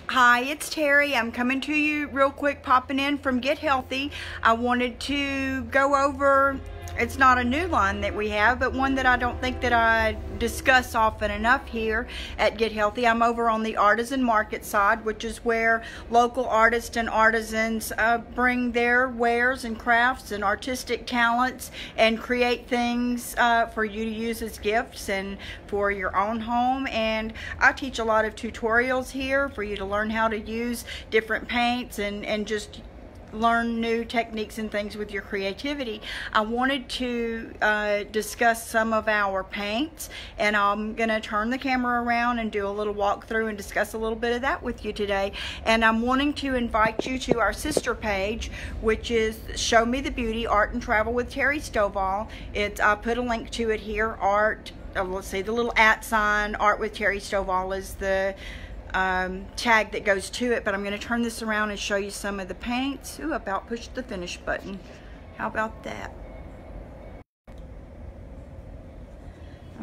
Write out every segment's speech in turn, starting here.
Hi, it's Terry. I'm coming to you real quick, popping in from Get Healthy. I wanted to go over, it's not a new line that we have, but one that I don't think that I discuss often enough here at Get Healthy. I'm over on the artisan market side, which is where local artists and artisans bring their wares and crafts and artistic talents and create things for you to use as gifts and for your own home. And I teach a lot of tutorials here for you to learn how to use different paints and just learn new techniques and things with your creativity. I wanted to discuss some of our paints, and I'm going to turn the camera around and do a little walkthrough and discuss a little bit of that with you today. And I'm wanting to invite you to our sister page, which is Show Me the Beauty, Art and Travel with Terry Stovall. I put a link to it here. Let's see, the little @ sign, Art with Terry Stovall is the tag that goes to it, but I'm going to turn this around and show you some of the paints. Ooh, about pushed the finish button. How about that?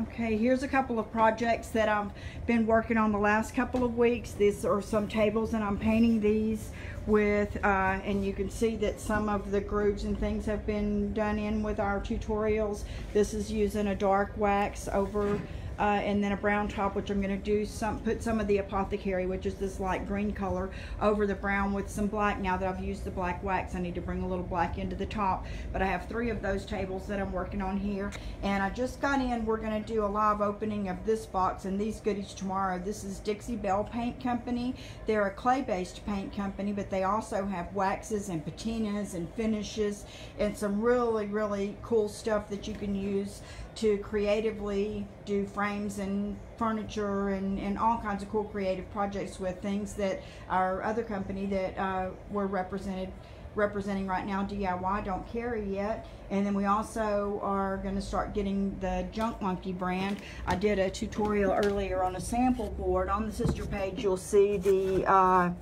Okay, here's a couple of projects that I've been working on the last couple of weeks. These are some tables, and I'm painting these with, and you can see that some of the grooves and things have been done in with our tutorials. This is using a dark wax over and then a brown top, which I'm going to do put some of the Apothecary, which is this light green color, over the brown with some black. Now that I've used the black wax, I need to bring a little black into the top, but I have 3 of those tables that I'm working on here. And I just got in, we're going to do a live opening of this box and these goodies tomorrow. This is Dixie Belle Paint Company. They're a clay-based paint company, but they also have waxes and patinas and finishes and some really, really cool stuff that you can use to creatively do frames and furniture and all kinds of cool creative projects with things that our other company that we're representing right now, DIY, don't carry yet. And then we also are going to start getting the Junk Monkey brand. I did a tutorial earlier on a sample board. On the sister page, you'll see the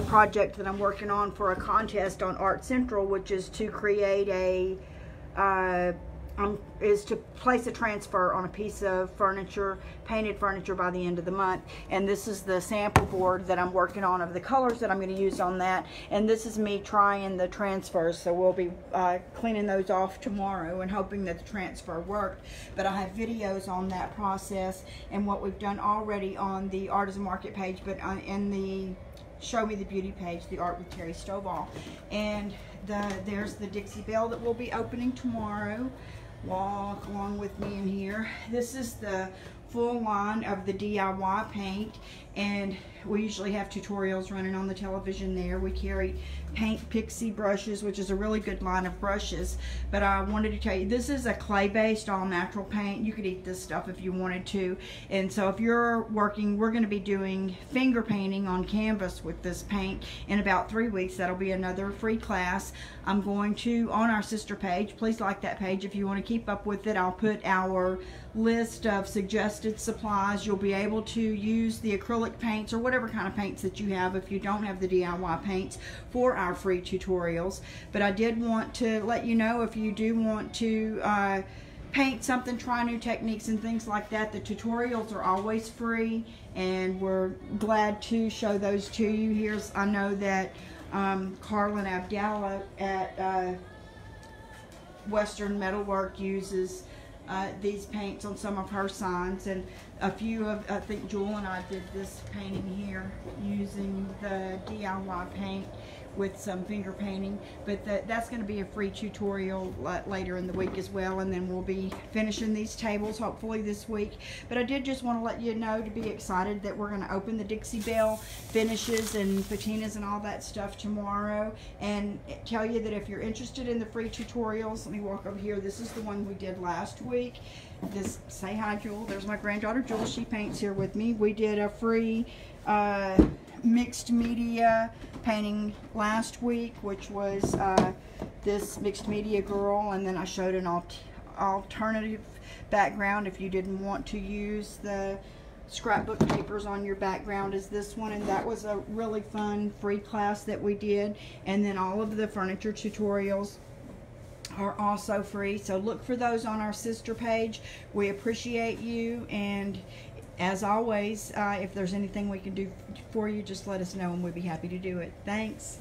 project that I'm working on for a contest on Art Central, which is to create is to place a transfer on a piece of furniture, painted furniture, by the end of the month. And this is the sample board that I'm working on of the colors that I'm going to use on that. And this is me trying the transfers, so we'll be cleaning those off tomorrow and hoping that the transfer worked. But I have videos on that process and what we've done already on the Artisan Market page, but in the Show Me the Beauty page, the Art with Terry Stovall. And there's the Dixie Belle that we'll be opening tomorrow. Walk along with me in here. This is the full line of the DIY paint, and we usually have tutorials running on the television there. We carry Paint Pixie brushes, which is a really good line of brushes, but I wanted to tell you, this is a clay-based all-natural paint. You could eat this stuff if you wanted to. And so if you're working, we're going to be doing finger painting on canvas with this paint in about 3 weeks. That'll be another free class. I'm going to, on our sister page, please like that page if you want to keep up with it. I'll put our list of suggested supplies. You'll be able to use the acrylic paints or whatever kind of paints that you have if you don't have the DIY paints for our free tutorials. But I did want to let you know, if you do want to paint something, try new techniques and things like that, the tutorials are always free, and we're glad to show those to you. I know that Carlin Abdallah at Western Metalwork uses these paints on some of her signs, and a few of, I think Jewel and I did this painting here using the DIY paint with some finger painting. But that's going to be a free tutorial later in the week as well, and then we'll be finishing these tables hopefully this week. But I did just want to let you know, to be excited, that we're going to open the Dixie Belle finishes and patinas and all that stuff tomorrow, and tell you that if you're interested in the free tutorials, let me walk over here. This is the one we did last week. Say hi, Jewel. There's my granddaughter Jewel. She paints here with me. We did a free mixed media painting last week, which was this mixed media girl, and then I showed an alternative background if you didn't want to use the scrapbook papers on your background, as this one. And that was a really fun free class that we did. And then all of the furniture tutorials are also free, so look for those on our sister page. We appreciate you, and as always, if there's anything we can do for you, just let us know and we'd be happy to do it. Thanks.